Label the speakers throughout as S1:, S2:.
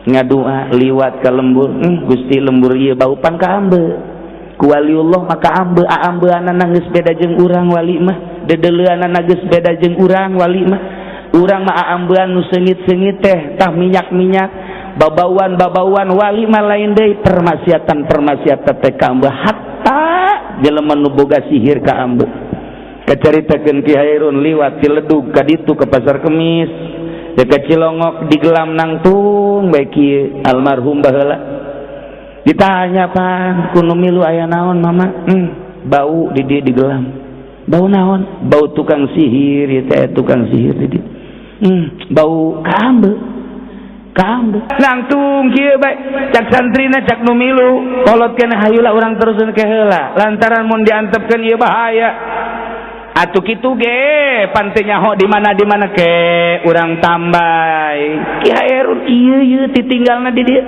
S1: ngadua liwat ka lembur, Gusti lembur ieu bau pan ka ambe ku waliullah maka ambe ambeunana geus beda jeung urang wali mah dedeleuanana geus beda jeung urang wali mah urang mah ambean nu seungit-seungit teh tah minyak-minyak babauan wali mah lain deui permasiatan teh ka ambe hatta jelema nu boga sihir ka ambe kacaritakeun Ki Hairun liwat ti Ledug ka ditu ke Pasar Kemis dekat Cilongok di Gelam nangtung bae kieu almarhum baheula ditanya Pak kuno milu aya naon mama bau di dieu di Gelam bau naon bau tukang sihir ieu teh tukang sihir di dieu bau kambe nangtung kieu bae cak santrina cak nu milu kolotkeun hayula urang teruseun ke heula lantaran mun diantepkeun ieu bahaya atuh kitu ge pante nyaho di mana ke urang tambay Ki Hairun ieu ditinggalna di dieu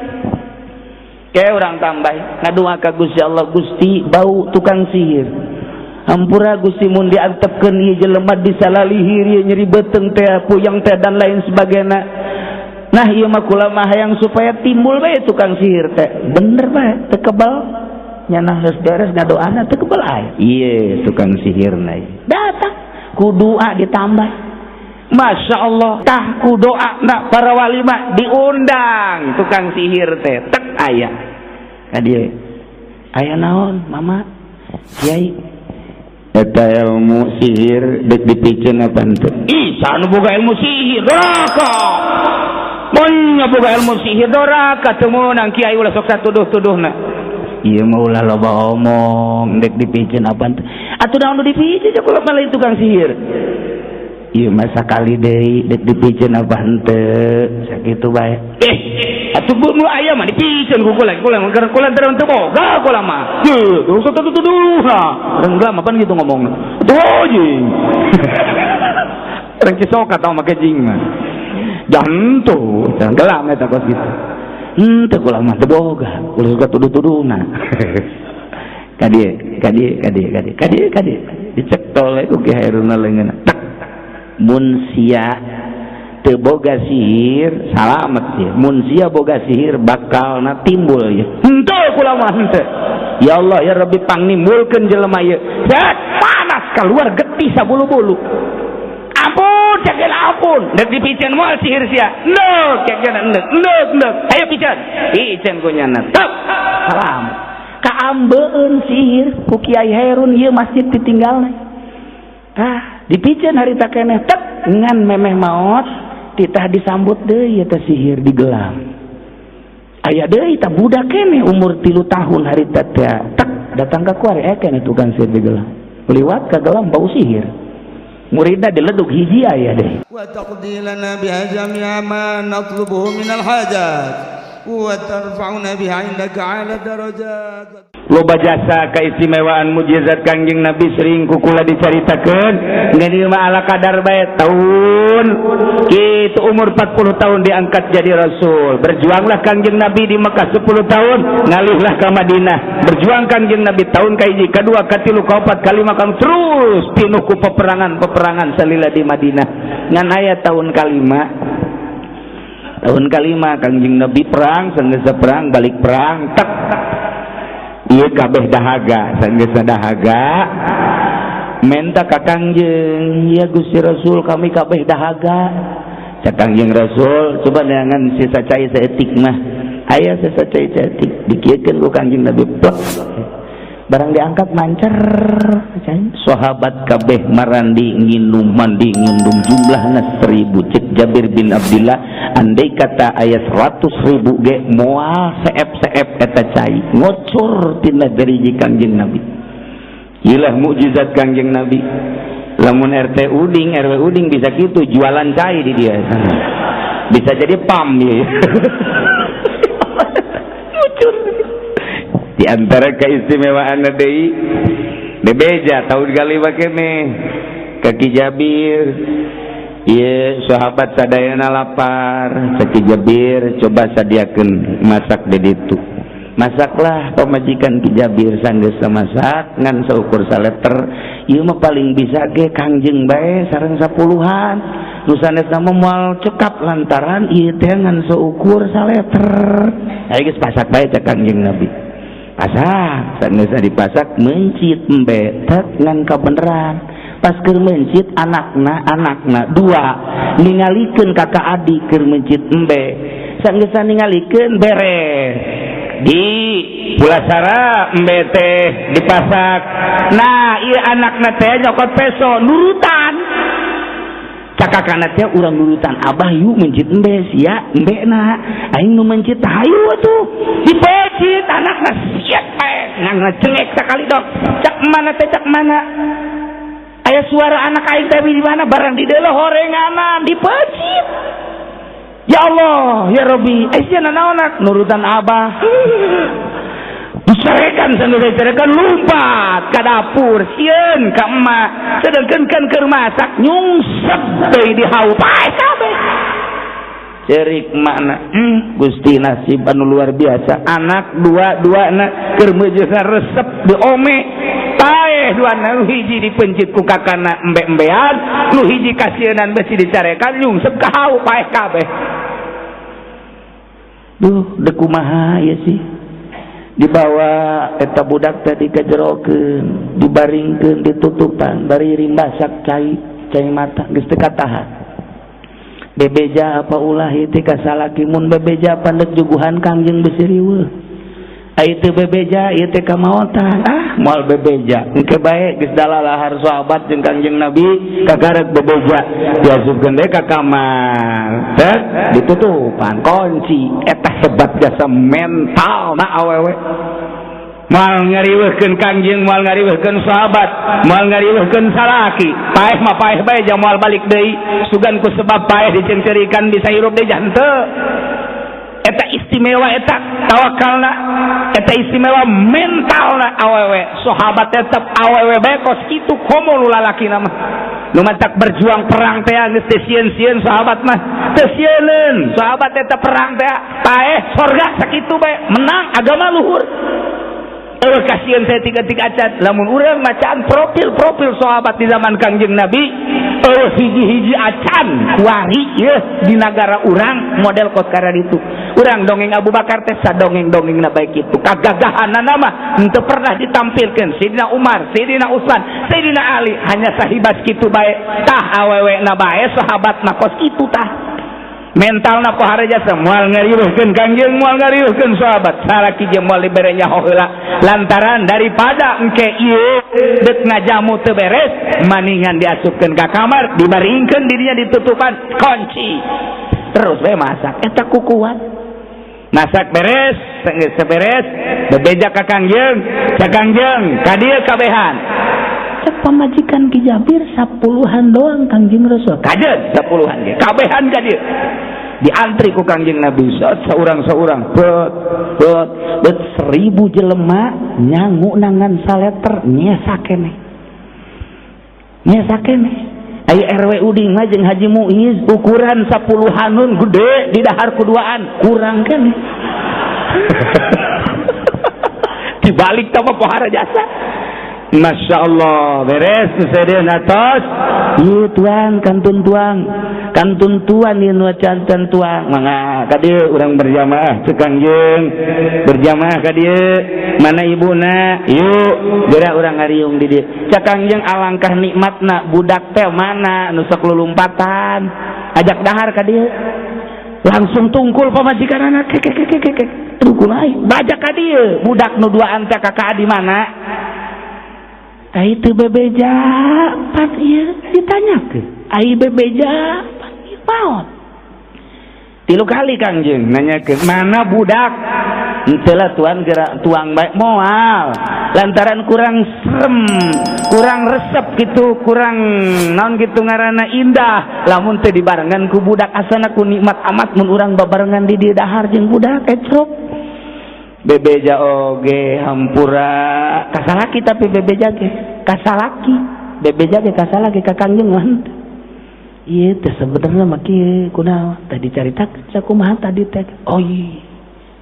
S1: ke urang tambay ngadua ka Gusti Allah Gusti bau tukang sihir hampura Gusti mun diantepkeun ieu jelema disalalihir ieu nyeri beuteung teh puyeng teh dan lain sebagainya nah ieu mah kula mah hayang supaya timbul bae tukang sihir teh bener bae teu kebal nyanah geus beres ngadoana teu kebal aya ieu tukang sihirna datang ku doa ditambah Masya Allah tah ku doa na para wali mah diundang tukang sihir teh tek aya ka dieu aya naon mama kiai eta ilmu sihir dek dipikeun apa henteu ih sanu boga ilmu sihir doraka mun boga ilmu sihir doraka teu meunang kiai ulah sok satuduh-tuduhna ieu mah ulah loba omong dek dipikeun apa henteu atuh naon nu dipikeun cek ulah lain tukang sihir ieu mah sakali deui dek dipikeun apa henteu sakitu bae atuh nu aya mah dipikeun ku kula terus teu boga kula mah teu usah tuduh-tuduhna renggah mah pan kitu ngomongna tuh jeung reng kisoka tau make jing mah jantu gelam eta kos kitu teu kula mah teu boga kula suka tuduh-tuduhna kadi dicek tole ku Ki Hairun leungeunna tak mun sia teu boga sihir salamet ya mun sia boga sihir bakalna timbul ya henteu kula mah henteu ya Allah ya Rabbi pangnimbulkeun jelema ieu zat panas keluar getih sabulu-bulu ampun cegel ampun dek dipikeun moal sihir sia neuk cegel neuk ayo pikeun ku nyana tep salam kaambeun sihir ku Kiai Hairun ieu masjid ditinggalna dipikeun harita keneh tek ngan memeh maot titah disambut deui eta sihir di Gelam aya deui tah budak keneh umur 3 tahun harita teh tek datang ka kuari keneh tukang sihir di Gelam liwat ka Gelam bau sihir muridna di Ledug hiji aya deui
S2: wa taqdilana biha jami'a ma natlubuhu minal hajat wa tarfa'una biha indaka 'ala darajat
S1: loba jasa keistimewaan mujizat Kangjeng Nabi sering kukula dicaritakeun ngan ieu mah ala kadar bae tahun kitu umur 40 tahun diangkat jadi rasul berjuanglah Kangjeng Nabi di Mekah 10 tahun ngalihlah ke Madinah berjuang Kangjeng Nabi tahun kahiji kadua katilu kaopat kalima kang terus pinuh ku peperangan salila di Madinah ngan aya tahun kalima Kangjeng Nabi perang sanggeus perang balik perang tak ieu kabeh dahaga sanggeus dahaga menta ka Kangjeng ya Gusti Rasul kami kabeh dahaga cak Kangjeng Rasul coba neangan sisa cai saeutik mah aya sisa cai saeutik dikiekeun ku Kangjeng Nabi plek barang diangkat mancer sahabat kabeh marandi nginum mandi ngindum jumlahna 1000 cek Jabir bin Abdullah andai kata aya 100.000 ge moal seep-seep eta cai ngocor tina deriji Kangjeng Nabi ilah mukjizat Kangjeng Nabi lamun RT Uding RW Uding bisa kitu jualan cai di dia bisa jadi pam ya ngocor di antara keistimewaan deui bebeja tahun kali bakene kaki Jabir ieu sahabat sadayana lapar kaki Jabir coba sadiakeun masak di ditu masaklah pamajikan Ki Jabir sanggeus masak ngan seukur saleter. Ieu mah paling bisa ge Kangjeng bae sareng 10-an. Nu sanesna moal cekap lantaran ieu teh ngan seukur saleter. Aya geus pasak bae cek Kangjeng Nabi. Pasak, sanes dipasak mencit embe tek ngan kabeneran. Pas keur mencit anakna dua ningalikeun kakak adik keur mencit embe. Saenggeus ningalikeun beres. Di pulasara embe teh dipasak. Nah, ieu anakna teh nyokot peso nurutan. Cakakana teh urang nurutan abah yuk mencit embe sia embena aing nu mencit hayu atuh dipecit anakna siap bae ngangna cengek sakali dok cak mana aya suara anak aing teh di mana barang di deuleuh horenganan dipecit. Ya Allah ya Rabbi sia naonak nurutan abah disarekan sanure-sarekan lumpat ka dapur sieun ka emak sedengkeun kan keur masak nyungsep deui di hawu pae kabeh cerik emakna Gusti nasib anu luar biasa anak dua-duana keur meujeuhna resep diome pae duana nu hiji dipencit ku kakana embe-embean nu hiji kasieun besi dicarekan nyungsep ka hawu pae kabeh. Duh deuk kumaha ya sih dibawa eta budak tadi kajerokeun dibaringkeun ditutupan bari rimbasak cai mata geus teu katahan bebeja apa ulah ieu teh kasalaki mun bebeja pandeg juguhan Kangjeng besi riweuh ai teu bebeja ieu teh kamaotan moal bebeja engke bae geus dalalahar sahabat jeung Kangjeng Nabi kagarek bebeja diasupkeun deui ka kamar teh ditutupan kunci eta hebat jasa mental na awewe moal ngariweuhkeun Kangjeng moal ngariweuhkeun sahabat moal ngariweuhkeun salaki paeh mah paeh bae jang moal balik deui sugan ku sebab paeh dicencerikan bisa hirup deui henteu. Eta istimewa eta tawakalna eta istimewa mentalna awewe sahabat tetep awewe bae kos kitu komo nu lalakina mah nu mantak berjuang perang teh geus teu sieun-sieun sahabat mah teu sieuneun sahabat eta perang teh paeh sorga sakitu bae menang agama luhur. Kasieun saya tiga-tiga acan lamun urang macaan profil sahabat di zaman Kangjeng Nabi hiji-hiji acan wari ya di negara urang model kos kara ditu urang dongeng Abu Bakar teh sadongeng-dongengna baik itu kagagahanna mah henteu pernah ditampilkeun Sayyidina Umar, Sayyidina Utsman, Sayyidina Ali hanya sahibas kitu bae tah awewena bae sahabatna kos kitu tah mentalna pohara jasa moal ngariweuhkeun Kangjeng moal ngariweuhkeun sahabat salaki jeung moal dibere nyaho heula lantaran daripada engke ieu deuk ngajamu teu beres maningan diasupkeun ka kamar dibaringkeun dirinya ditutupan kunci terus we masak eta kukuat masak beres geus beres bebeja ka Kangjeng cak Kangjeng ka dieu kabehan cek pamajikan Ki Jabir 10-an doang Kangjeng Rasul kajeun 10-an ge kabehan ka dieu diantri ku Kangjeng Nabi saurang-saurang bet 1000 jelema nyangu nangan saleter nyesa keneh aya RW Uding mah jeung Haji Muiz ukuran 10-anun gede di dahar kuduaan kurang keneh dibalik tama pohara jasa Masya Allah beres sedeun atos ieu tuang kantun tuan ieu nu can tuang mangga ka dieu urang berjamaah cek Kangjeng berjamaah ka dieu mana ibuna yuk geura urang ngariung di dieu cak Kangjeng alangkah nikmatna budak teh mana nu sok lulumpatan ajak dahar ka dieu langsung tungkul pamajikan anak kek aduh kunaon bajak ka dieu budak nu duaan teh kakak di mana ai teu bebeja pan ieu ditanyakeun ai bebeja pan ieu naon 3 kali Kangjeng nanyakeun mana budak henteu lah tuan geura tuang bae moal lantaran kurang serem kurang resep gitu kurang naon gitu ngaranna indah lamun teu dibarengan ku budak asana ku nikmat amat mun urang babarengan di dieu dahar jeung budak ecrok bebeja oge hampura kasalaki tapi bebeja ge kasalaki bebeja ge kasalaki ka Kangjeng wan ieu teh sebenarnya mah kieu kunaon tadi caritakeun sakumaha tadi teh oh iya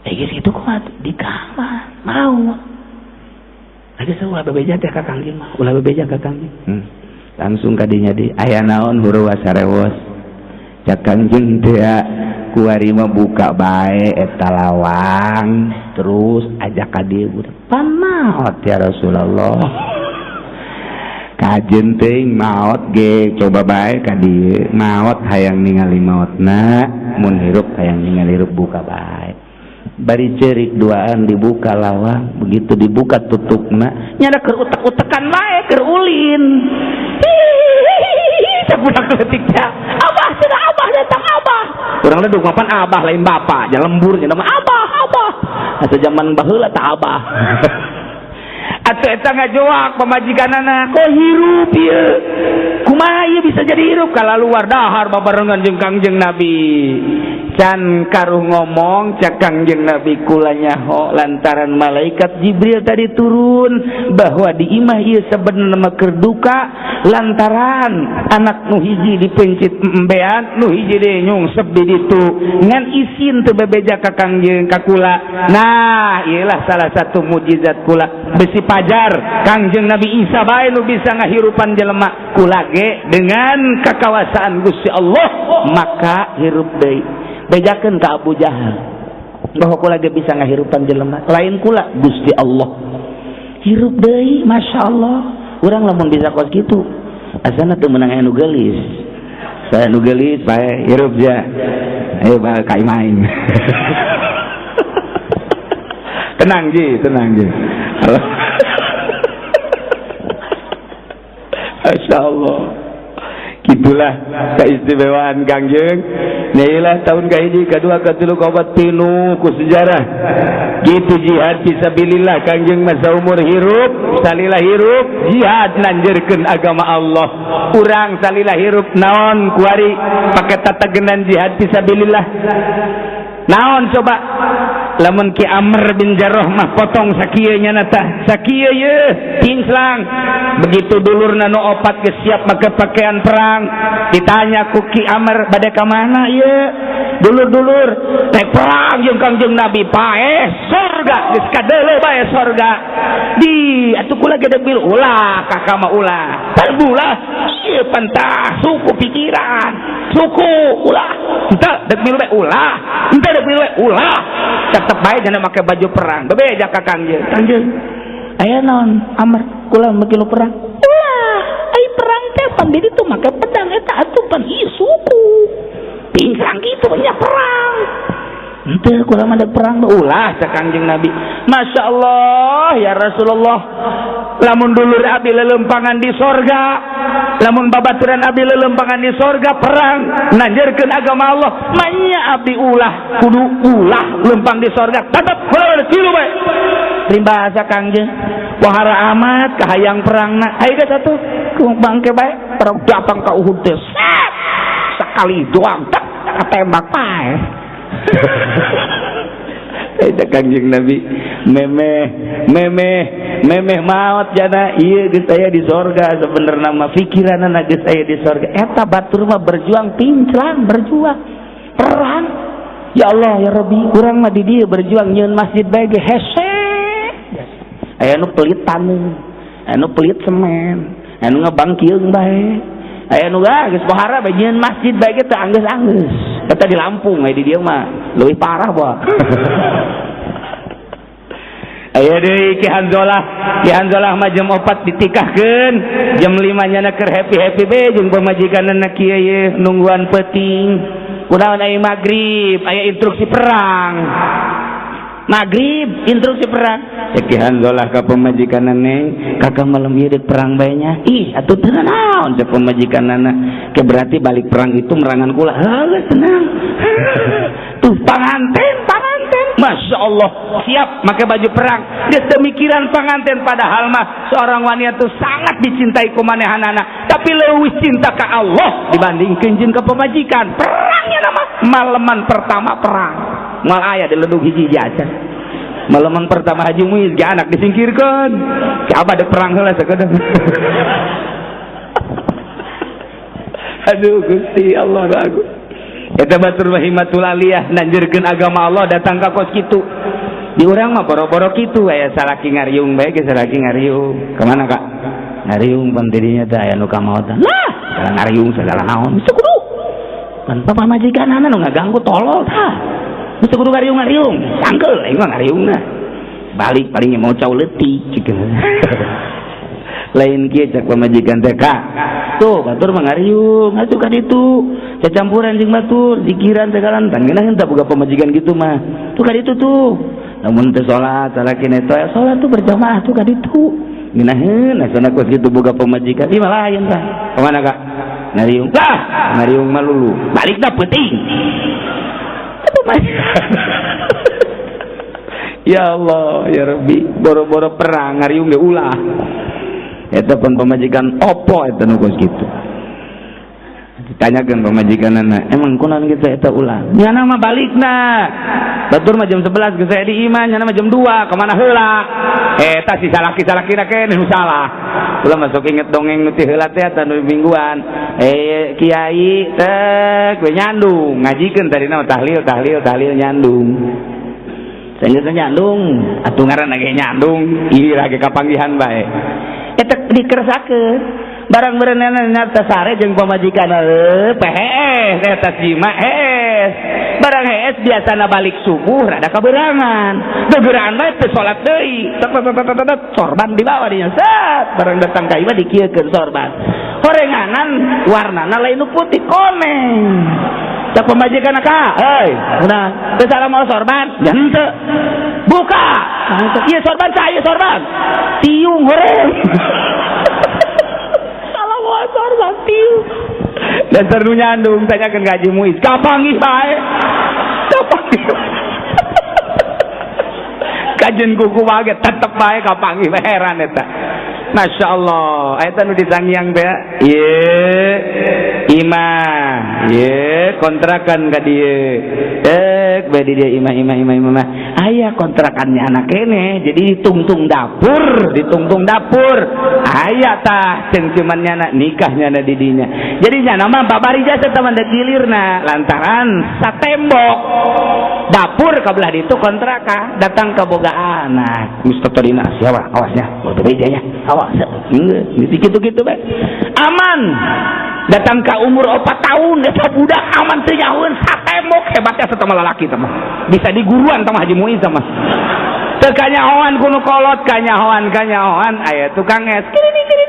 S1: geus kitu kumaha di kamar mau lagi ulah bebeja teh ka Kangjeng mah ulah bebeja ka Kangjeng langsung kadinya di aya naon huru wasarewos cak Kangjeng teh kuari mah buka bae eta lawang terus ajak ka dieu panaot ya Rasulullah kajen teuing maot ge coba bae ka dieu maot hayang ningali maotna mun hirup hayang ningali hirup buka bae bari cerik duaan dibuka lawang begitu dibuka tutupna nyada keur utek-utekan bae keur ulin sabudak leutiknya abah cenah abah datang abah urang ledug mapan abah lain bapak nya lembur nya nama abah asa zaman baheula tah abah atuh eta ngajoak pamajikanana kok hirup ieu kumaha ieu bisa jadi hirup kala luar dahar babarengan jeung Kangjeng Nabi can karuh ngomong cak Kangjeng Nabi kula nyaho lantaran malaikat Jibril tadi turun bahwa di imah ieu sabenerna mah keur duka lantaran anak nu hiji dipencit embean nu hiji deui nyungsep di ditu ngan isin teu bebeja ka Kangjeng ka kula nah ieulah salah satu mukjizat kula besi pajar Kangjeng Nabi Isa bae nu bisa ngahirupan jelema kula ge dengan kakawasaan Gusti Allah maka hirup deui bejakeun ka Abu Jahal bahwa kula ge bisa ngahirupan jelema lain kula Gusti Allah hirup deui masyaallah urang lamun bisa kos kitu asana teu meunang anu geulis saya nu geulis bae hirup ja ayo bae ka main tenang ji masyaallah gitulah keistimewaan Kangjeng nailah tahun kahiji kadua katilu kaopat tinu ku sejarah gitu jihad fisabilillah Kangjeng mah saumur hirup salila hirup jihad nanjeurkeun agama Allah urang salila hirup naon kuari pake tatagenan jihad fisabilillah naon coba lamun Ki Amr bin Jarrah mah potong sakieu nya tah sakieu ye pinclang begitu dulurna nu opat geus siap make pakaian perang ditanya ku Ki Amr bade ka mana ye dulur-dulur teh perang jeung Kangjeng Nabi pae surga geus kadeuleu bae surga di atuh kula ge debil ulah kakak mah ulah talbulah ieu pantah suku pikiran suku ulah henteu debil bae ulah henteu debil bae ulah tetep bae jangan make baju perang bebeja ka Kangjeng aya naon Amr kula make perang ulah ai perang teh pan di ditu make pedang eta atuh pan ieu suku pinggang kitu nya perang henteu kula mah perang ulah cak Kangjeng Nabi masyaallah ya Rasulullah lamun dulur abdi lelempangan di sorga lamun babaturan abdi lelempangan di sorga perang nanjeurkeun agama Allah manya abdi ulah kudu ulah lempang di sorga tetep heula tilu bae rimba Kangjeng wahara amat kahayang perangna aya geus atuh kumpang ke bae perang datang ka Uhud teh sakali doang tak katembak pae eta Kangjeng Nabi memeh maot jana ieu geus aya di sorga sabenerna mah pikiranna geus aya di sorga eta batur mah berjuang pinclang berjuang perang ya Allah ya Rabbi urang mah di dieu berjuang nyieun masjid bae ge hese aya nu pelit taneuh anu pelit semen anu ngabangkieung bae aya nu geus pohara bae nyieun masjid bae ge teu anggeus-anggeus eta di Lampung aya di dieu mah leuwih parah bae aya deui Ki Hanzalah mah jam 4 ditikahkeun jam 5 nya keur happy be jeung pamajikanna kieu ye nungguan peuting kunaon aya magrib aya instruksi perang magrib instruksi perang Ki Hanzalah ka pamajikanna neng kakak malam ieu deuk perang bae nya ih atuh teu naon cek pamajikanna ke berarti balik perang itu merangan kula heuh tenang tuh panganten Masya Allah siap pakai baju perang geus demikiran panganten padahal mah seorang wanita itu sangat dicintai ku manehanana tapi leuwih cinta ka Allah dibandingkeun jeung ka pamajikan perangnya nama maleman pertama perang moal aya di ledug hiji-hiji aja maleman pertama Haji Muiz ge anak disingkirkeun si abah deuk perang heula sakedeung aduh Gusti Allah aku eta batur rahimatul aliyah nanjeurkeun agama Allah datang ka kos kitu. Di urang mah boro-boro kitu aya salaki ngariung bae ge salaki ngariung. Kemana Kak? Ngariung pantidinya teh aya nu kamaotan. Lah, segala ngariung segala naon. Bisa kudu. Pan pamajikanana nu ngaganggu tolol tah. Bisa kudu ngariung-ngariung. Sangkeul aing mah ngariungna. Balik palingnya mau cau leutik cikeun. Lain kieu cak pamajikan teh Kak. Tuh batur mah ngariung, atuh ka ditu. Cacampuran jeung batur, zikiran segala tanggeuna henteu boga pamajikan kitu mah. Tuh ka ditu tuh. Namun teu salat, salaki neto salat tuh berjamaah tuh ka ditu. Nginaheun asana kos kitu boga pamajikan. Ieu mah lain tah. Ka mana Kak? Ngariung. Lah, ngariung mah lulu. Balik da peuting. Atuh mah. Ya Allah, ya Rabbi, boro-boro perang ngariung ge ulah. Eta pun pemajikan opo eta nu kos kitu. Ditanyakeun pamajikanana, emang kunaon kitu eta ulah? Nyana mah balikna. Batur mah jam 11 geus aya di imah, nyana mah jam 2, ka mana heula? Eta si salaki-salakina keneh nu salah. Ulah masuk inget dongeng nu ti heula teh eta nu mingguan. Kiai teh we nyandung, ngajikeun tarina tahlil nyandung. Sangeus nyandung, atuh ngaranna ge nyandung, ieu lagi kapanggihan bae. Eta dikeresakeun barang berenana nyata sare jeung pamajikanna pehes eta simak hees barang hees biasana balik subuh rada kaberangan beberangan bae teu salat deui sorban dibawa dinya set barang datang ka imah dikieukeun sorban horenganan warnana lain nu putih koneng cak pamajikanna Ka heuy udah teu salah mau sorban nya henteu buka ieu sorban saya sorban tiung horeng sorban tiung dasar nu nyandung tanyakeun ka Haji Muiz kapanggih bae kapanggih kajen kuku wae tetep bae kapanggih bae heran eta Masya Allah eta nu disangiang teh ieu imah ieu kontrakan ka dieu bae di dia imah aya kontrakannya anak kene jadi ditungtung dapur aya tah ceung cuman nyana nikahnya na di dinya jadi nyana mah babarija teh teman dilirna lantaran satembok dapur kabelah ditu kontraka datang ke boga anak Mustafa dina siapa awasnya berbedanya awas gitu bae aman datang ke umur 4 tahun eta budak aman teu nyahoeun satembok hebatnya satama lalaki teh mah bisa diguruan tah Haji Muiz mah teu kanyahoan kuno kolot kanyahoan aya tukang es kirining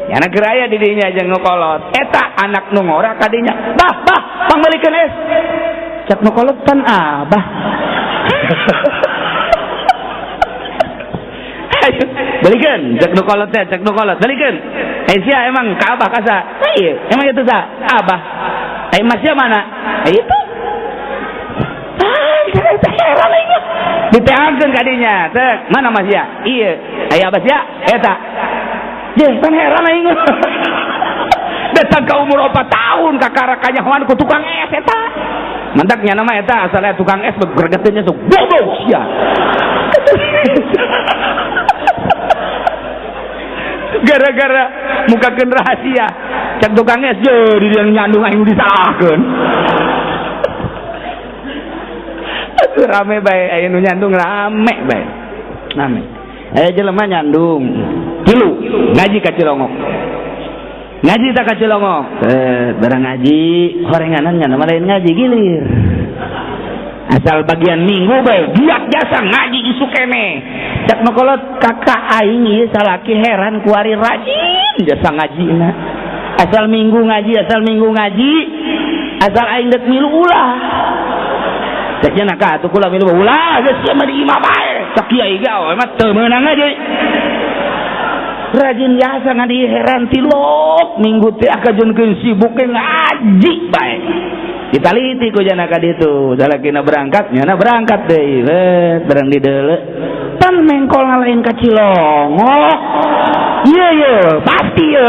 S1: yana keur aya di dinya jeung nu kolot eta anak nu ngora ka dinya bah pangbalikeun es cak nu kolot pan abah balikeun cek nu kolot balikeun sia emang ka abah kasa ieu emang itu sa abah masnya mana itu heran aing diteangkeun ka dinya teh mana masnya ieu aya abah sia eta je pan heran aing datang ka umur 4 tahun kakara kanyahoan ku tukang es eta mantak nya nama eta asal tukang es bergeutnya sok bodoh sia gara-gara mukakeun rahasia cak tukang es je di dieu nyandung aing disalahkeun atuh rame bae aya nu nyandung rame aya jelema nyandung tilu ngaji ka Cilongok ngaji tak ka Cilongok barang ngaji horenganan nya lain ngaji gilir asal bagian minggu bae biak jasa ngaji isu kene cak nu kolot kakak aing ieu salaki heran ku ari rajin jasa ngajina asal minggu ngaji asal aing dek milu ulah cak nya ka atuh kula milu ulah geus mah di imah bae cak kiai gawe mah teu meunang aja rajin jasa ngadi heran tilok minggu teh akajeunkeun sibuk ngaji bae ditaliti ku jana ka ditu salakina berangkat nyana berangkat deui bareng di deuleu pan mengkol ngalahin ka Cilongok ieu pasti ieu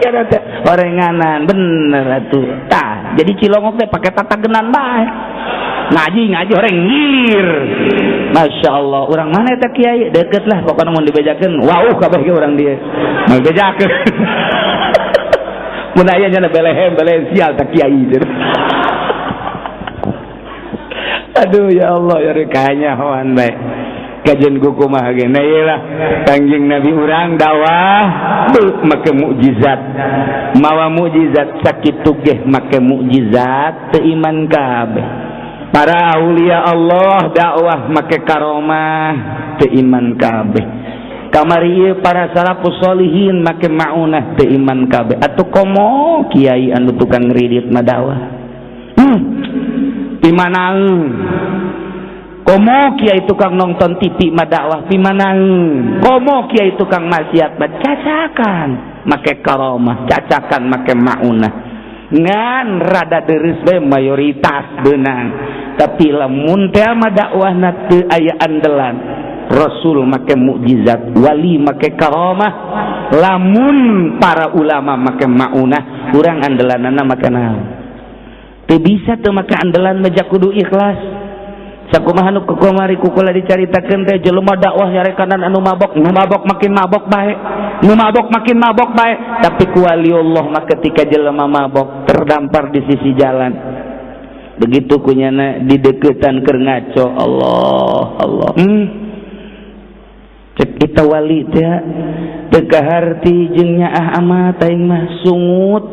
S1: cara teh orenganan bener atuh tah jadi Cilongok teh pake tatagenan bae ngaji orang ngilir Masya Allah urang mana eta kiai deket lah pokoknya mau dibejakeun wauh kabeh ge urang dia mau bejakeun mun aya nya belehem sial tak kiai. Aduh ya Allah ya rekanya hoan bae. Kajian kuku mah gini lah Kangjeng Nabi urang dakwah make mukjizat mawa mukjizat sakitu ge make mukjizat teu iman kabeh. Para aulia Allah dakwah make karomah teu iman kabeh. Kamari para salafus sholihin make maunah teu iman kabeh. Atuh komo kiai anu tukang ridit mah dakwah pimanang. Komo kiai tukang nonton TV mah dakwah pimanang. Komo kiai tukang maksiat mah cacakan make karomah, cacakan make maunah. Ngan rada deres we mayoritas beunang. Tapi lamun teh mah dakwahna teu aya andelan. Rasul make mukjizat, wali make karomah, lamun para ulama make maunah, urang andelanana make naon? Teu bisa teu make andelan mah kudu ikhlas. Sakumaha nu kukumari kukula dicaritakeun teh jelema dakwah nyarekan anu mabok, nu mabok makin mabok bae, nu mabok makin mabok bae. Tapi ku waliullah mah ketika jelema mabok terdampar di sisi jalan, begitu kunyana di deukeutan keur ngaco, Allah cek kita wali teh teu kaharti jeung nyaah amat aing mah sungut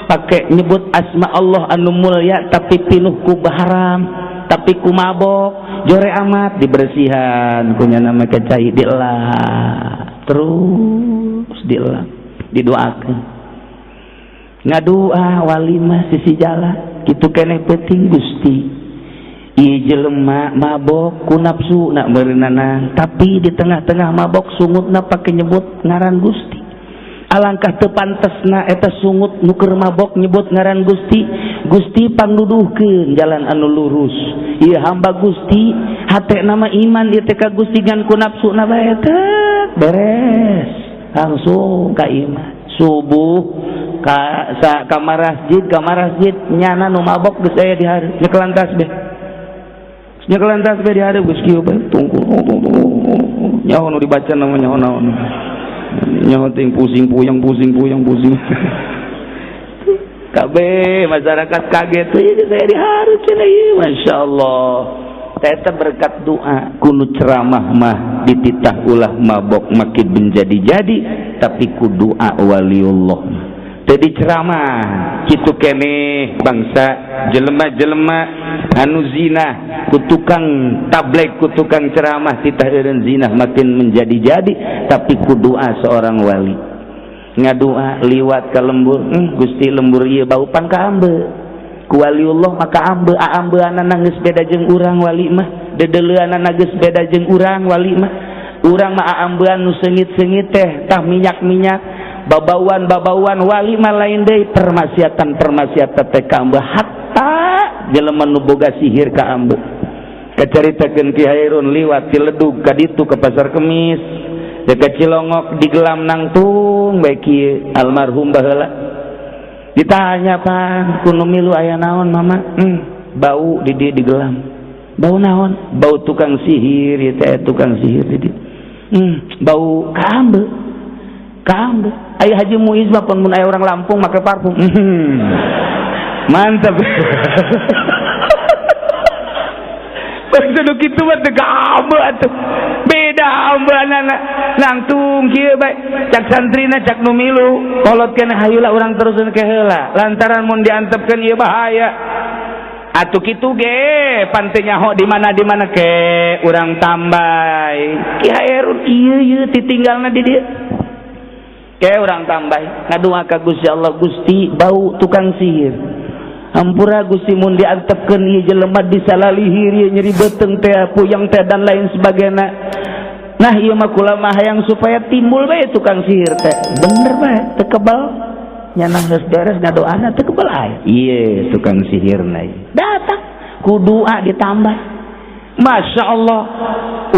S1: pake nyebut asma Allah anu mulya tapi pinuh ku haram. Tapi ku mabok jore amat dibersihan kunya nama kecai dilah terus dilah didoakan ngadua walimah sisi jala kitu keneh penting Gusti ieu jelema mabok ku nafsu nak meureunana tapi di tengah-tengah mabok sungutna pake nyebut ngaran Gusti. Alangkah teu pantesna eta sungut nu keur mabok nyebut ngaran Gusti. Gusti pangnuduhkeun jalan anu lurus. Ieu hamba Gusti hate nama iman ieu teh ka Gusti ngan ku nafsuna bae teh beres langsung ka iman. Subuh ka masjid nyana nu mabok geus aya di hareup nyekelan tasbih. Nyekelan tasbih di hareup geus kieu bae tunggu. Nyaho nu dibaca namanya naon. Nyaho ting pusing puyang kabeh masyarakat kaget ieu saya dihareup cenah ieu masyaallah. Eta berkat doa kudu ceramah mah dititah ulah mabok makin menjadi-jadi tapi ku doa waliullah teu diceramah kitu keneh bangsa jelema-jelema anu zina ku tukang tablek ku tukang ceramah titah eureun zina makin menjadi-jadi tapi ku doa seorang wali ngadua liwat ka lembur Gusti lembur ieu bau pan ka ambe ku waliullah maka ambeunana geus beda jeung urang wali mah dedeleuanana geus beda jeung urang wali mah urang mah ambeun nu seungit-seungit teh tah minyak-minyak babauan wali mah lain deui permasiatan teh ka ambe hatta jelema nu boga sihir ka ambe kacaritakeun Ki Hairun liwat Ciledug ka ditu ke Pasar Kemis dekat Cilongok di gelam nangtung bae kieu almarhum baheula ditanya Pak kuno milu aya naon mama bau di dieu di gelam bau naon bau tukang sihir ieu teh tukang sihir di dieu bau ka ambe aya Haji Muiz mah pun mun aya orang Lampung make parfum mantap begitu kitu mah teu ambe atuh beda ambeunana langtung kieu bae cak santrina cak nu milu kolotkeun hayulah urang teruskeun ke heula lantaran mun diantepkeun ieu bahaya atuh kitu ge pante nyaho di mana ke urang tambay Ki Hairun ieu ditinggalna di dieu ke urang tambay ngadua ka Gusti Allah Gusti bau tukang sihir ampura Gusti mun diantepkeun ieu jelema disalalihir ieu nyeri beuteung teh puyeng teh dan lain sebagainya. Nah ieu mah kula mah hayang supaya timbul bae tukang sihir teh. Bener bae teu kebal. Nyana geus beres ngadoana teu kebal aya. Ieu tukang sihirna ieu. Datang ku doa ditambah. Masya Allah.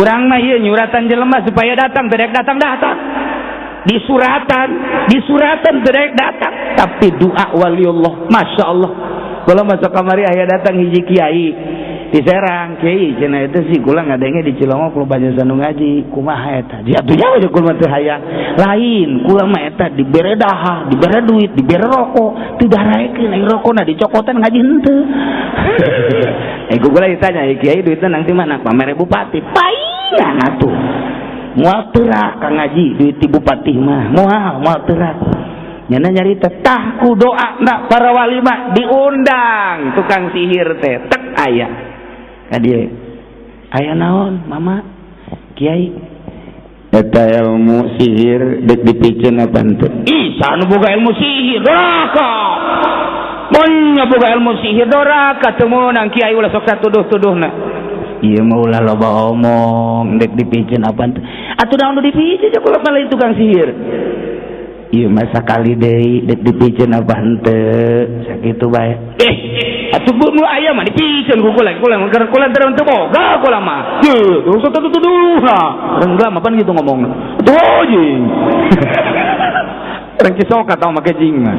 S1: Urang mah ieu nyuratan jelema supaya datang teu datang. Di suratan teu datang. Tapi doa waliullah Masya Allah. Kalau masuk kamari aya datang hiji kiai di Serang kiai cenah itu sih kula ngadenge di Cilongok lu banyak sanu ngaji kumaha eta jatuhnya aja kula teh hayang lain kula mah eta dibere dahar dibere duit dibere rokok teu daraekeun ai rokona dicokotan ngaji henteu kula ditanya kiai duitna nang ti mana pamere bupati paingan atuh moal teurak ka ngaji duit ti bupati mah moal teurak nyana nyarita tah ku doa na para wali mah diundang tukang sihir teh tek aya ka dieu aya naon mama kiai eta ilmu sihir dek dipikeun apa henteu ih sanu boga ilmu sihir doraka mun boga ilmu sihir doraka teu meunang kiai ulah sok satuduh-tuduhna ieu mah ulah loba omong dek dipikeun apa henteu atuh naon nu dipikeun cek ulah balik tukang sihir ieu mah sakali deui dek dipikeun apa henteu sakitu bae atuh nu aya mah dipikeun ku kula teu boga kula mah teu usah tuduh lah enggak mah pan gitu ngomongna tuh jing orang kisok atau make jing mah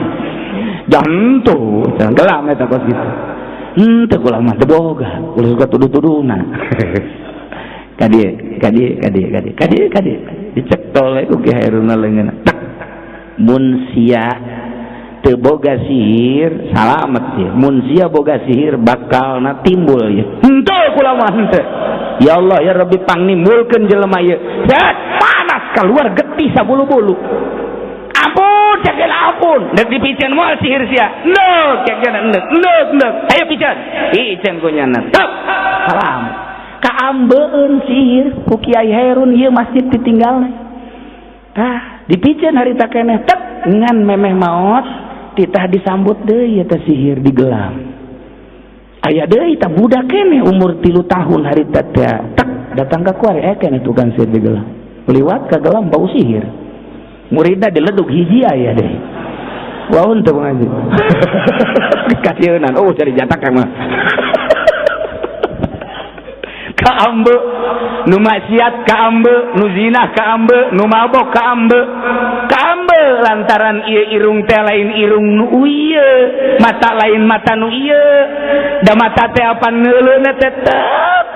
S1: jantu jangan gelam eta kos gitu teu kula mah teu boga ulah suka tuduh-tuduhna kadi dicek tol ku Ki Hairuna leungeunna mun sia teu boga sihir salamet ya mun sia boga sihir bakal na timbul ya henteu kula mah henteu ya Allah ya Rabbi pangnimbulkeun jelema ieu panas keluar getih sabulu-bulu ampun cek ampun dek dipikeun moal sihir sia neuk cek neuk ayo pikeun ku nyana tep salam kaambeun sihir ku Kiai Hairun ieu masjid ditinggalna dipikeun harita keneh tek ngan memeh maot titah disambut deui eta sihir digelam aya deui tah budak keneh umur 3 tahun harita teh tek datang ka kuari keneh tukang sihir digelam liwat ka gelam bau sihir muridna dileduk hiji aya deui waun teu ngaji dikasieunnan cari jatak mah kaambe nu maksiat kaambe nu zinah kaambe nu mabok kaambe lantaran ieu irung teh lain irung nu ieu mata lain mata nu ieu da mata teh apa neuleuna teh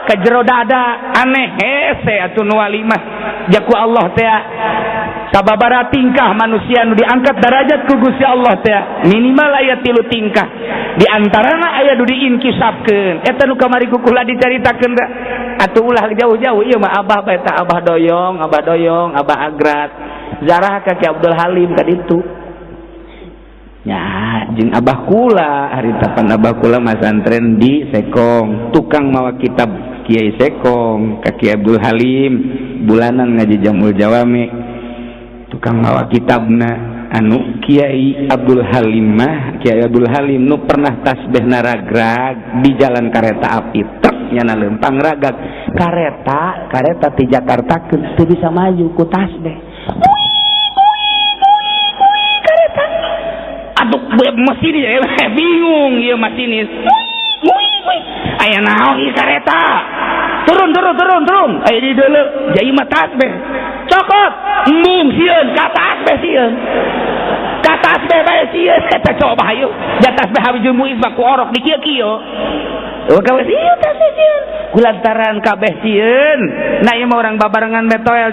S1: ka jero dada aneh hese atuh nu walimah jaku Allah teh sababaraha tingkah manusia nu diangkat derajat ku Gusti Allah teh minimal aya 3 tingkah di antarana aya nu diinkisapkeun eta nu kamari ku kula dicaritakeun da atuh ulah jauh-jauh ieu mah abah bae tah abah doyong abah agrat zarah ka Ki Abdul Halim ka ditu nya jeung abah kula haritapan abah kula masantren di Sekong tukang mawa kitab Kiai Sekong ka Ki Abdul Halim bulanan ngaji Jamul Jawami tukang mawa kitabna anu Kiai Abdul Halim mah Kiai Abdul Halim nu pernah tasbih naragrag di jalan kareta api truk nyana lempang ragag kareta ti Jakarta teu bisa maju ku tasbih kareta aduh mesin bingung ieu masinis aya naon ieu kareta turun aya di deuleu jai mah tasbih cokot embung sieun ka tasbih sieun ka tasbih bae sieun eta coba hayu da tasbih habis muiz mah ku orok di kieu kabeh sieun tasbih sieun kulantaran kabeh sieun na ieu mah urang babarengan be toel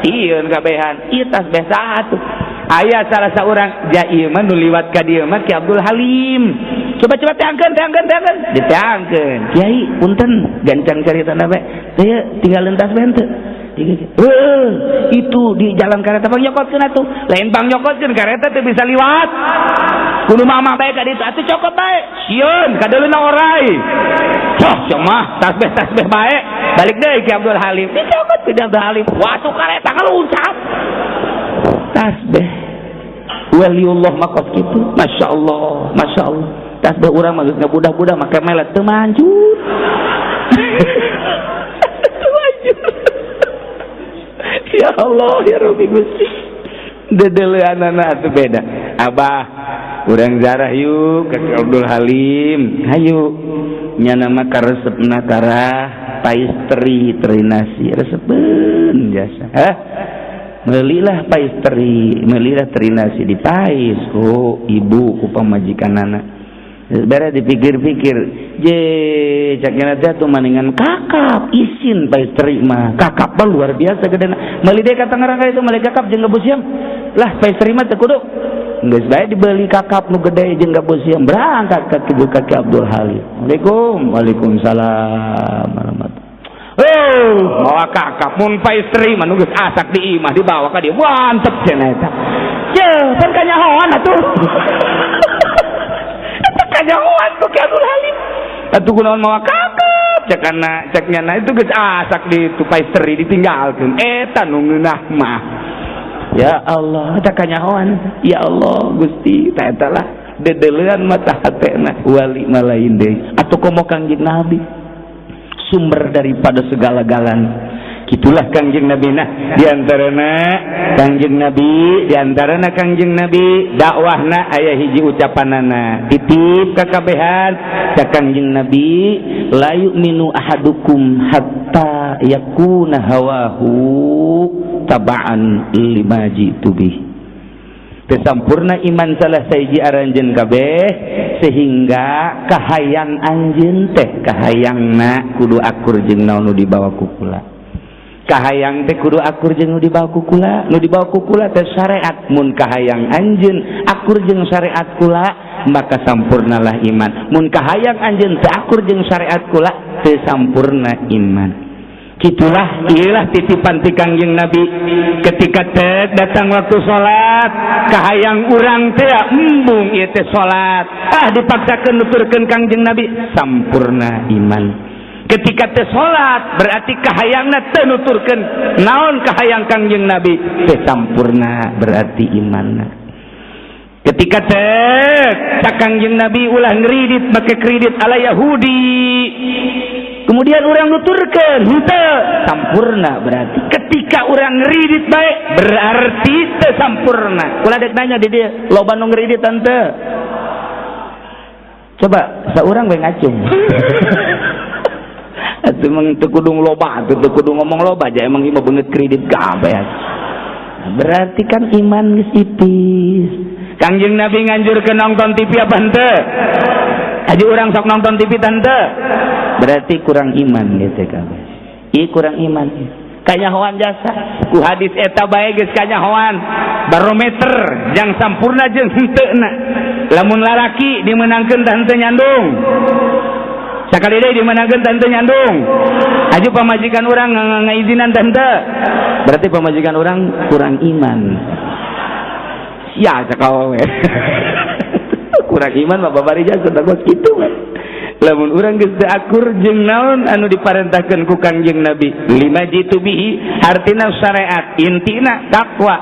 S1: sieun kabehan ieu tasbih satu aya salah saurang ja ieu mah nu liwat ka dieu mah Ki Abdul Halim coba teangkeun diteangkeun Kiai punten gancang caritana bae teu tinggalin tasbih teu itu di jalan kereta bang nyokotkeun atuh lain bang nyokotkeun kereta teu bisa liwat kudu mama bae ka ditu atuh cokot bae sieun kadeulina orai mah tasbih bae balik deui Ki Abdul Halim dicokot Ki Abdul Halim waktu kereta ngeluncat tasbih waliullah makos kitu masyaallah tasbih urang mah geus ngabudah-budah make melet teu manjur ya Allah ya Rabbi Gusti dedeleuanana atuh beda abah urang zarah yuk ka Abdul Halim hayu nyana mah karesepna karah paisteri terinasi resepeun jasa meuli terinasi dipais ku ibu ku pamajikanana Bare dipikir-pikir, je caknya teh tuh maningan kakap isin paistri mah. Kakap mah luar biasa gedena. Meuli deui ka Tangerang itu meuli kakap jeung gabosiam. Lah paistri mah teh kudu geus bae dibeli kakap nu gede jeung gabosiam berangkat ka Kidu Kaki Abdul Halim. Assalamualaikum. Waalaikumsalam warahmatullahi. Bawa kakap mun paistri mah nu geus asak di imah dibawa ka dieu. Mantep cenah eta. Ye, pan kanyahoan atuh. Kanyahoan tuh Ki Abdul Halim. Atuh kunaon mawa kakap ceknya itu geus asak di paistri ditinggalkeun. Eta nu ngeunah mah. Ya Allah, eta kanyahoan. Ya Allah, Gusti, eta lah dedeleuan mata hatena wali malain deui. Atuh komo Kangjeng Nabi sumber daripada segala-galanya. Gitulah Kangjeng Nabi nah diantarana Kangjeng Nabi dakwahna aya hiji ucapanana titip kakabehan ka Kangjeng Nabi la yu'minu ahadukum hatta yakuna hawahu taba'an lima jitu bih. Tesampurna iman salah saiji aranjeun kabeh sehingga kahayang anjeun teh kahayangna kudu akur jeung naon nu dibawa ku kula. Kahayang teh kudu akur jeung nu dibawa ku kula. Nu dibawa ku kula teh syariat. Mun kahayang anjeun akur jeung syariat kula maka sampurnalah iman. Mun kahayang anjeun teu akur jeung syariat kula teu sampurna iman. Kitulah iyalah titipan ti Kangjeng Nabi ketika teh datang waktu salat kahayang urang teh embung ieu teh salat dipaksakeun nuturkeun Kangjeng Nabi sampurna iman. Ketika teh salat berarti kahayangna teu nuturkeun naon kahayang Kangjeng Nabi teh sampurna berarti imanna. Ketika teh Kangjeng Nabi ulah ngridit make kredit ala Yahudi kemudian orang nuturkeun henteu sampurna berarti ketika orang ngridit bae berarti teu sampurna. Ulah dek nanya di dieu loba nu ngridit teu? Coba saurang bae ngacung. Atuh mah teu kudu loba, teu kudu ngomong loba aja emang ieu beungeut kredit kabeh. Berarti kan iman geus ipis. Kangjeng Nabi nganjurkeun nonton TV apa henteu? Aji urang sok nonton TV tante. Berarti kurang iman gitu kabeh. Ieu kurang iman. Kanyahoan jasa. Ku hadis eta bae geus kanyahoan. Barometer jang sampurna jeung henteu na. Lamun lalaki dimenangkeun tah henteu nyandung. Sakali deui dimenangkeun tah henteu nyandung. Aju pamajikan urang ngaizinan tah henteu. Berarti pamajikan urang kurang iman. Ya sakao we. Kurang iman mah babari jasa takut kitu mah. Lamun urang geus teu akur jeung naon anu diparentahkeun ku Kangjeng Nabi lima jitu bihi artina syariat intina takwa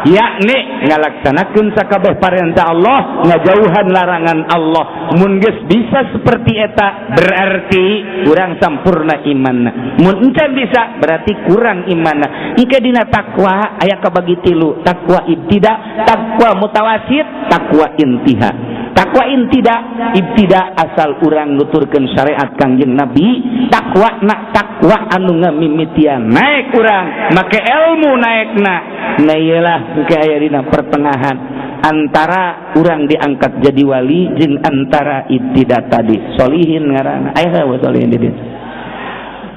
S1: yakni ngalaksanakeun sakabeh parentah Allah ngajauhan larangan Allah. Mun geus bisa seperti eta berarti urang sampurna imanna. Mun encan bisa berarti kurang imanna. Engke dina takwa aya kabagi tilu, takwa ibtida, takwa mutawasit, takwa intiha. Takwa ibtida asal urang nuturkeun syariat Kangjeng Nabi, takwa na takwa anu ngamimitian naik urang make ilmu naekna. Na iyalah engke aya dina pertengahan antara urang diangkat jadi wali jeung antara ibtida tadi. Solihin ngaranna. Aya we solihin di dieu.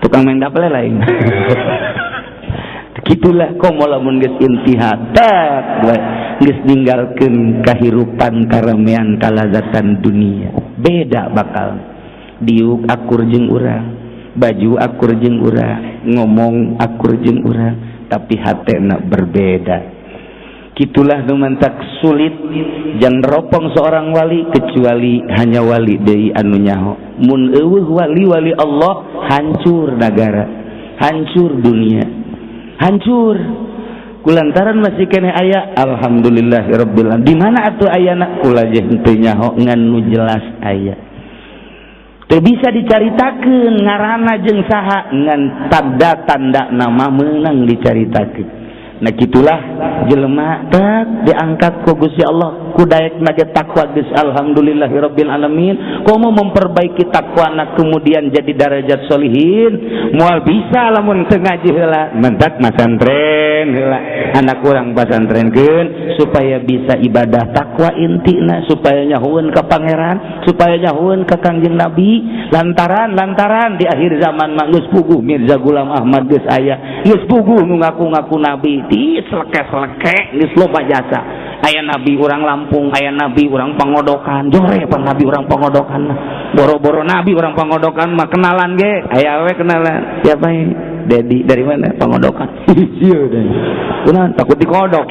S1: Tukang main dapel lain. Gitulah komo lamun geus intiha tak geus ninggalkeun kahirupan karamean kalazatan dunia beda bakal diuk akur jeung urang baju akur jeung urang ngomong akur jeung urang tapi hatena berbeda. Gitulah nu mantak sulit jang ropong seorang wali kecuali hanya wali deui anu nyaho. Mun eueuh wali-wali Allah hancur negara, hancur dunia, hancur kulantaran masih kene aya alhamdulillahirabbil alamin. Di mana atuh ayana kula je henteu nyaho ngan nu jelas aya teu bisa dicaritakeun ngaranna jeung saha ngan tanda-tanda nama meunang dicaritakeun. Nah gitulah jelema tak diangkat ku Gusti Allah ku daekna ge takwa geus alhamdulillahirabbil alamin. Komo memperbaiki takwana kemudian jadi darajat solihin moal bisa lamun teu ngaji heula mentak masantren pesantren heula anak urang pasantrenkeun supaya bisa ibadah takwa intina supaya nyahueun ka pangeran supaya nyahueun ka Kangjeng Nabi lantaran di akhir zaman mah geus puguh Mirza Gulam Ahmad geus aya geus puguh nu ngaku-ngaku nabi ti seleke-seleke geus loba jasa aya nabi urang Lampung aya nabi urang Pangodokan jore pan nabi urang Pangodokan mah boro-boro nabi urang Pangodokan mah kenalan ge aya we kenalan siapa ini Dedi dari mana Pangodokan iya deh kunaon takut dikodok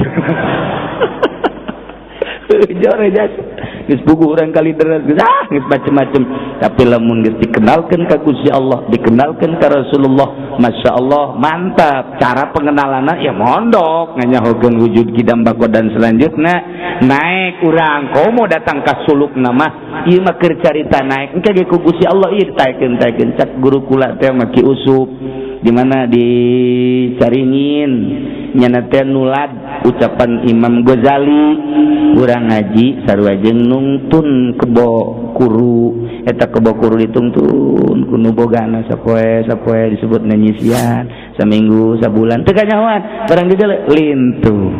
S1: jore jasa geus puguh urang kali deres geus macem-macem tapi lamun geus dikenalkeun ka Gusti Allah dikenalkeun ka Rasulullah masyaallah mantap cara pengenalanna ya mondok nganyahokeun wujud kidam bako dan selanjutnya naik urang komo datang ka sulukna mah ieu mah keur carita naik engke ge ku Gusti Allah ieu taekeun cak guru kula teh mah Ki Usup di mana di Caringin nyana teh nulad ucapan Imam Ghazali urang ngaji sarua jeung nungtun kebo kuru eta kebo kuru ditungtun ku nu bogana sapoe disebutna nyisian saminggu sabulan teu kanyahoan barang digeule lintuh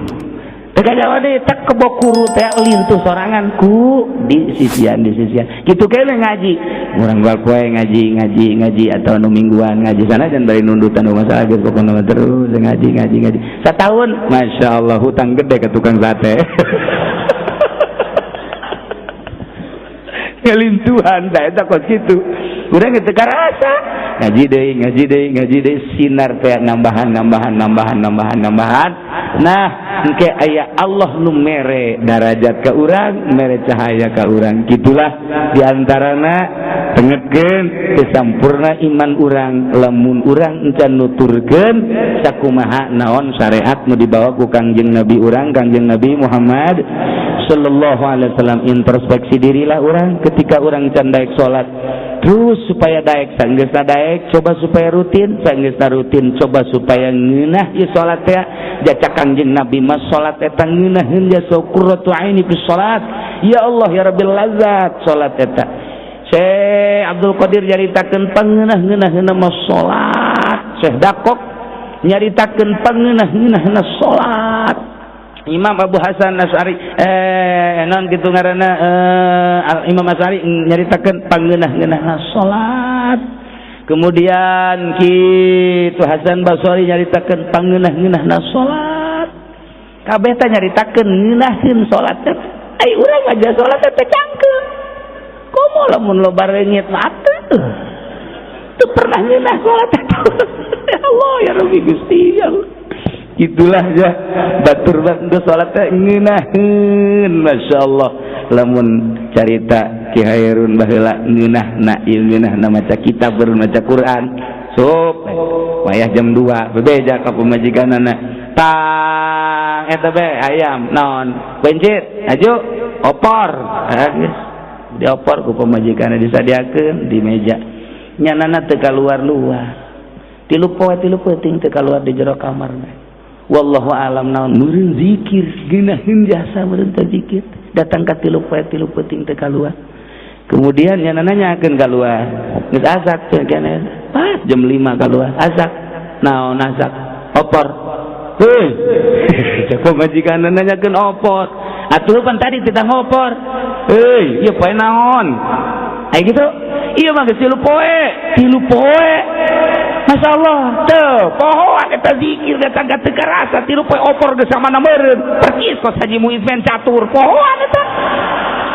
S1: teu kanyahoan deui tak kebo kuru teh lintuh sorangan ku di sisian kitu keneh ngaji urang bal poe ngaji atau nu mingguan ngaji sanajan bari nundutan rumah saha geus pokona terus ngaji satahun masyaallah hutang gede ka tukang sate ngelintuhan da eta kos kitu urang teu karasa ngaji deui sinar teh nambahan nah engke aya Allah nu mere darajat ka urang mere cahaya ka urang kitulah diantarana tengetkeun teu sampurna iman urang lamun urang encan nuturkeun sakumaha naon syariat nu dibawa ku Kangjeng Nabi urang Kangjeng Nabi Muhammad sallallahu alaihi wasallam introspeksi dirilah urang ketika urang can daek salat terus supaya daek sanggeusna daek coba supaya rutin sanggeusna rutin coba supaya ngeunah ieu salat teh jaca Kangjeng Nabi mas salat eta ngeunaheun jasa qurratu aini fi salat ya Allah ya rabbil lazat salat eta Syekh Abdul Qadir nyaritakeun pangeunah-ngeunaheunna mas salat Syekh Dakok nyaritakeun pangeunah-ngeunaheunna salat Imam Abu Hasan Asy'ari non kitu ngaranna Imam Asy'ari nyaritakeun pangeunah-ngeunahna salat. Kemudian kitu Hasan Basri nyaritakeun pangeunah-ngeunahna salat. Kabeh teh nyaritakeun ngeunahkeun salat teh. Ai urang aja salat teh cangkeum. Komo lamun loba reungit mah atuh. Teu pernah ngeunah salat teh. Ya Allah ya Rabbi Gusti ya Allah. Itulah ya batur banget salat teh ngeunaheun masyaallah lamun carita Ki Hairun baheula ngeunahna ieu ngeunahna maca kitab baru maca Quran sup wayah jam 2 bebeja ka pamajikanana tang eta be ayam naon bencit aju opor geus diopor ku pamajikanna disadiakeun di meja nyanana teu kaluar-luar tilu peuting teu kaluar di jero kamar wallahu alam naon meureun zikir geunaheun jasa meureun teh zikir datang ka tilu peuting teh kaluar kemudian nya nanyakeun kaluar geus azak teh keneh pas jam 5 kaluar azak naon azak opor heuh cek majikan nanyakeun opor atuh pan tadi teh opor heuh ieu poe naon aya gitu ieu mah geus tilu poe masyaallah teu pohoan eta zikir datang ka teu karasa tilu poe opor geus samana meureun persis kos Haji Muizmen catur pohoan eta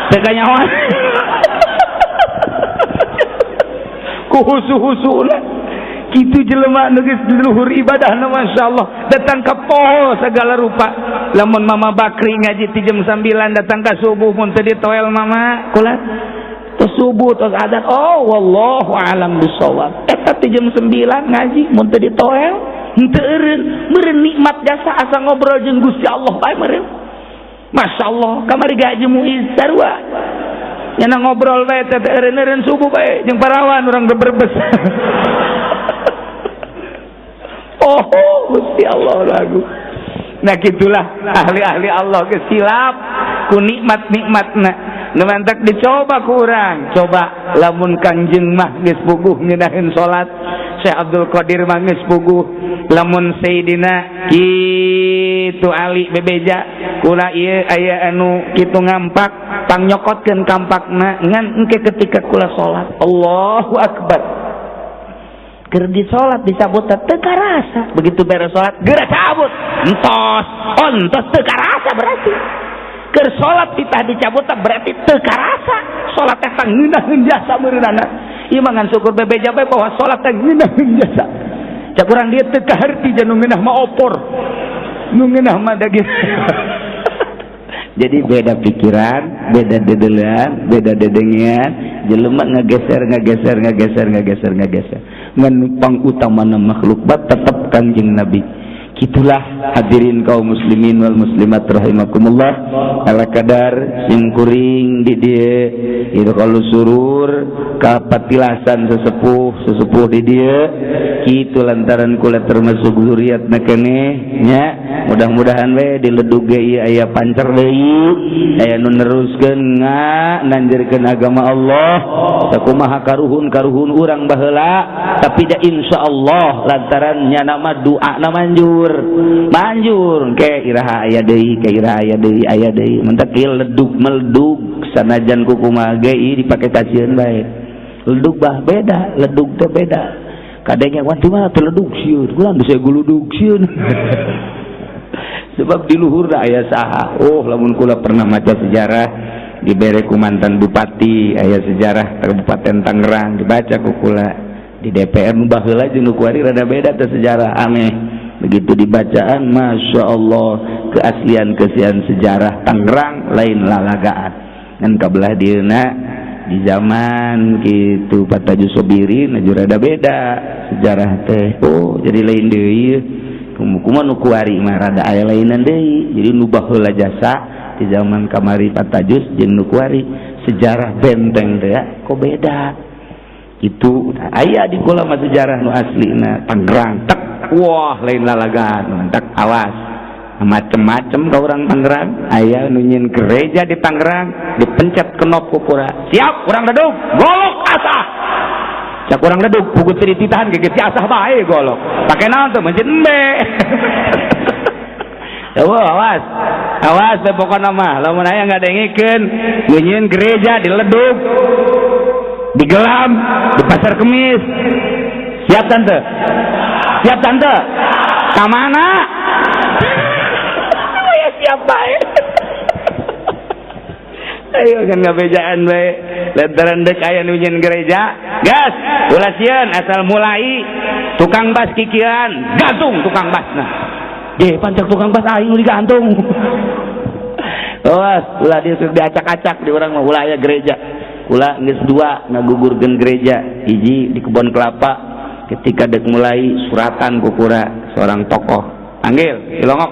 S1: teu kanyahoan ku husu-husuna kitu jelema nu geus luhur ibadahna masyaallah datang ka poho segala rupa lamun Mama Bakri ngaji ti jam 9 datang ka subuh mun teu ditoel mama kulat tos subuh tos adzan oh wallahu alam bisawab eta ti jam 9 ngaji mun teu ditoel henteu eureun nikmat jasa asa ngobrol jeung Gusti Allah bae meureun masyaallah kamari Haji Muiz sarua nyana ngobrol bae teh eureun subuh bae jeung parawan urang Brebes oh Gusti Allah lagu nah gitulah ahli-ahli Allah geus silap ku nikmat-nikmatna nemantak dicoba ku urang coba lamun Kangjeng mah geus puguh ngeunaheun salat Syekh Abdul Qadir mah geus puguh lamun Sayyidina kitu Ali bebeja kula ieu aya anu kitu ngampak pangyokotkeun kampakna ngan engke ketika kula salat Allahu akbar keur di salat disabut teu karasa begitu beres salat geura cabut entos teu karasa berarti keur salat ditah dicabut berarti teu karasa salat teh ngeunaheun jasa meureunana ieu mah ngan syukur bebeja bae bahwa salat teh ngeunaheun jasa cak urang dieu teu kaharti jeung nu ngeunah mah opor nu ngeunah mah daging jadi beda pikiran beda dedelan beda dedengian jelema ngageser ngan pangutamanan makhluk bat tetep Kanjeng Nabi. Kitulah hadirin kaum muslimin wal muslimat rahimakumullah ala kadar sing kuring di dieu itu kalau surur kapatilasan sesepuh di dieu kitu lantaran kula termasuk zuriatna keneh nya mudah-mudahan we diledug ge ieu aya pancer deui aya nu neruskeun nanjeurkeun agama Allah sakumaha karuhun urang baheula tapi da insyaallah lantaran nya nama doa na manjur ke iraha aya deui aya deui mentak ieu meledug sanajan kumaha ge ieu dipake kacieun bae ledug bah beda ledug teh beda kadenge wanti mah teu ledug sieun kulaan bisa guludug sieun sebab di luhur da aya saha lamun kula pernah maca sejarah dibere ku mantan bupati aya sejarah Kabupaten Tangerang dibaca ku kula di DPR nu baheula jeung nu kuari rada beda teh sejarah aneh begitu dibacaan Masya Allah keaslian sejarah Tangerang lain lalagaan dan kabelah dieuna di zaman gitu Pataju Sobiri najur rada beda sejarah teh jadi lain deui kumaha nu kuari mah rada aya lainan deui jadi nu baheula jasa di zaman kamari Patajus jeung nu kuari sejarah benteng teh kok beda itu aya di kula mah sejarah nu aslina Tangerang tek wah lain lalagaan tak awas macem-macem ka urang Tangerang aya nu nyin gereja di Tangerang dipencet kenop ku kura siap urang dadug golok asah cak urang dadug pugut titahan ge si asah bae golok pake naon tuh mencet embe awas teh pokona mah lamun aya ngadengikeun nyin gereja diledug digelam di pasar Kemis siap tante kamana ya siap baik ayo kan ngabejaan baik lantaran dek aya nu nyeun gereja gas ulah sieun asal mulai tukang bas kikian gantung tukang basna ge pancak tukang bas aing nu digantung ulah diacak-acak di urang mah ulah aya gereja ulah geus dua ngagugurkeun gereja hiji di Kebon Kelapa ketika dek mulai suratan kukura seorang tokoh panggil Ilongok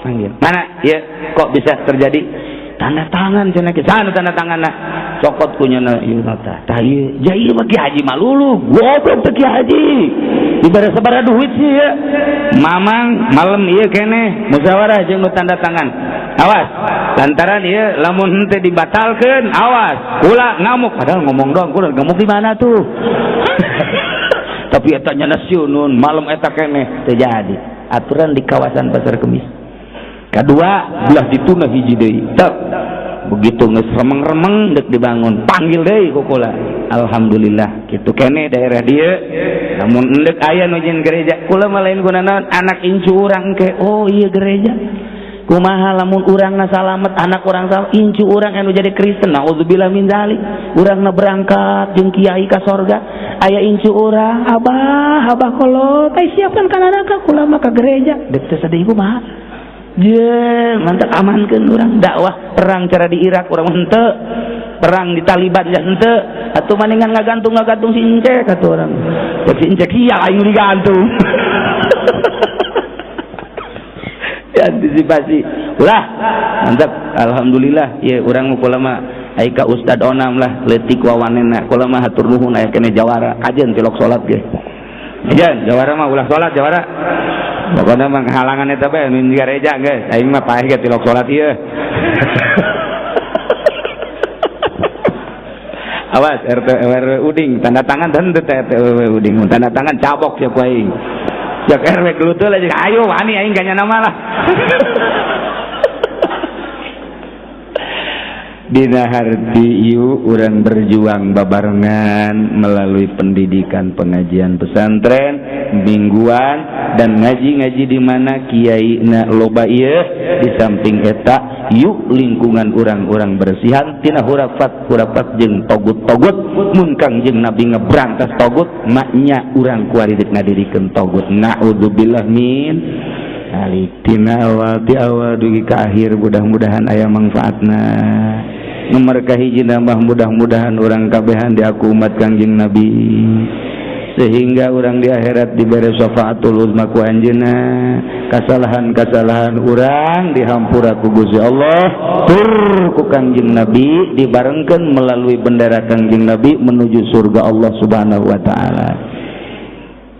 S1: panggil mana ya kok bisa terjadi tanda tangan cenah ke sana tanda tanganna cokot kunyana ieu nota tah ieu jai bagi haji malulu goblok teh ki haji dibere sabaraha duit sih ya mamang malam ieu keneh musyawarah jeung nu tanda tangan awas lantaran ieu lamun henteu dibatalkeun awas ulah ngamuk padahal ngomong doang kudu ngamuk di mana tuh tapi eta nya nasionun malam eta keneh teu jadi aturan di kawasan Pasar Kemis kadua belah dituna hiji deui tep begitu geus remeng-remeng dek dibangun panggil deui ku kula alhamdulillah kitu keneh daerah dieu namun endek aya nu nyeun gereja kula mah lain gunana anak incu urang ke ieu gereja kumaha lamun urangna salamet anak urang salamet incu urang anu jadi Kristen naudzubillah min zalik urangna berangkat jeung kiai ka sorga aya incu urang abah kolot siapkan kana anak kula mah ka gereja dek teh sadeu kumaha je mantap amankeun urang dakwah perang cara di Irak urang henteu perang di Taliban ya henteu atuh maningan ngagantung si Ince kata urang si Ince kieu aing digantung antisipasi ulah mantap alhamdulillah ya urang kula mah ai ka Ustad Onam lah leutik wawanena kula mah hatur nuhun aya keneh jawara ajeun tilok salat ge ajeun jawara mah ulah salat jawara pokona mah halangan eta bae nu di gereja geus aing mah paeh ge tilok salat ieu Awas RT RW uding tanda tangan dan RT RW uding tanda tangan cabok siapa aing. Jak RW gelutul aja ayo wani aing ganya nama lah. Dina harti ieu urang berjuang babarengan melalui pendidikan pengajian pesantren mingguan dan ngaji-ngaji di mana kiaina loba ieu di samping eta yuk lingkungan orang-orang bersihan tina hurafat jeung togut-togut mun Kangjeng Nabi ngebrantas togut maknya urang kuaridik ngadirikeun togut naudzubillah min alitina awal ti awal dugi ka akhir mudah-mudahan aya manfaatna memberkahi jenabah mudah-mudahan orang kabehan di aku umat Kangjeng Nabi sehingga orang di akhirat diberi syafaatul uzma ku anjeunna kasalahan-kasalahan orang dihampura ku Gusti Allah tur ku Kangjeng Nabi dibarengkeun melalui bendera Kangjeng Nabi menuju surga Allah Subhanahu wa taala.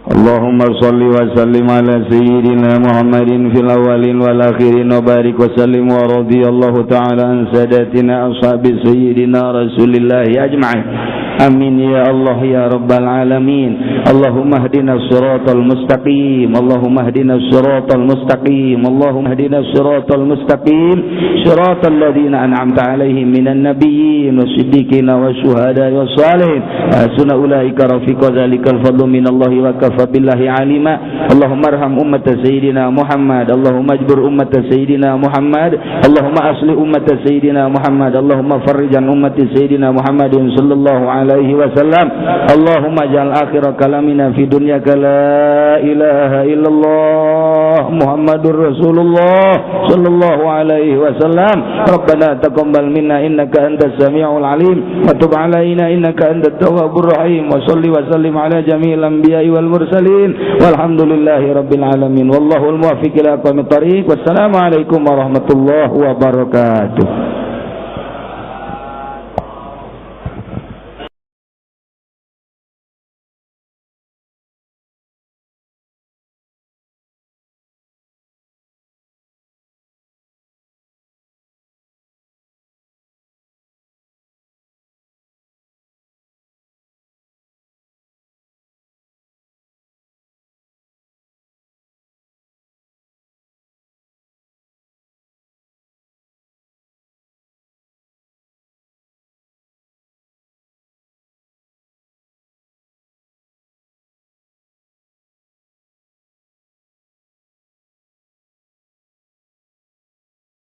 S1: Allahumma salli wa sallim ala sayyidina Muhammadin fil awwalin wal akhirin wa barik wa sallim wa radiyallahu ta'ala an sadatina ashabi sayyidina Rasulillah ajma'in. Amin ya Allah ya rabbal alamin. Allahumma hdina siratal mustaqim. Allahumma hdina siratal mustaqim. Allahumma hdina siratal mustaqim. Siratal ladzina an'amta 'alaihim minan nabiyyin wasiddiqin wasyuhada'i wassalihin. Hasuna ulaika rafiqa dzalikal fadlu minallahi wa kafa billahi alima. Allahumma arham ummat sayyidina Muhammad. Allahumma ajbur ummat sayyidina Muhammad. Allahumma asli ummat sayyidina Muhammad. Allahumma farrij an ummati sayyidina Muhammadin sallallahu alaihi wasallam. Allahumma ja'al akhir kalamina fi dunyaka la ilaha illallah Muhammadur Rasulullah sallallahu alaihi wasallam. Rabbana taqabbal minna innaka antas samiul alim wa tub alaina innaka antat tawwabur rahim. Wa shalli wa sallim ala jami'il anbiya'i wal mursalin walhamdulillahi rabbil alamin. Wallahul muwaffiq ila aqwamit thariq. Wassalamu alaikum warahmatullahi wabarakatuh.